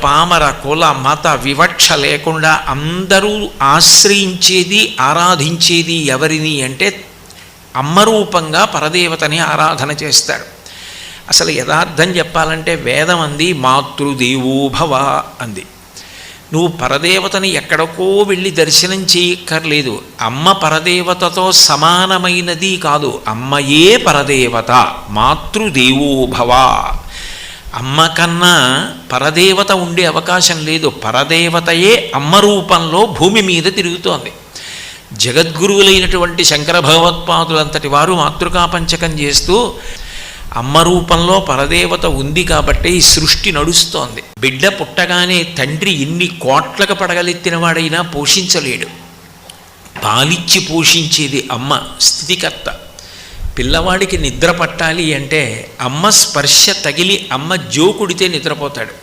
పామర కుల మత వివక్ష లేకుండా అందరూ ఆశ్రయించేది ఆరాధించేది ఎవరిని అంటే అమ్మరూపంగా పరదేవతని ఆరాధన చేస్తారు. అసలు యథార్థం చెప్పాలంటే వేదం అంది మాతృదేవో భవ అంది. నువ్వు పరదేవతని ఎక్కడికో వెళ్ళి దర్శనం చేయక్కర్లేదు. అమ్మ పరదేవతతో సమానమైనది కాదు, అమ్మయే పరదేవత. మాతృదేవో భవ. అమ్మ కన్నా పరదేవత ఉండే అవకాశం లేదు. పరదేవతయే అమ్మ రూపంలో భూమి మీద తిరుగుతోంది. జగద్గురువులైనటువంటి శంకర భగవత్పాదులంతటి వారు మాతృకా పంచకం చేస్తూ అమ్మ రూపంలో పరదేవత ఉంది కాబట్టి ఈ సృష్టి నడుస్తోంది. బిడ్డ పుట్టగానే తండ్రి ఎన్ని కోట్లకు పడగలెత్తిన వాడైనా పోషించలేడు. పాలిచ్చి పోషించేది అమ్మ, స్థితికర్త. పిల్లవాడికి నిద్ర పట్టాలి అంటే అమ్మ స్పర్శ తగిలి అమ్మ జోకుడితే నిద్రపోతాడు.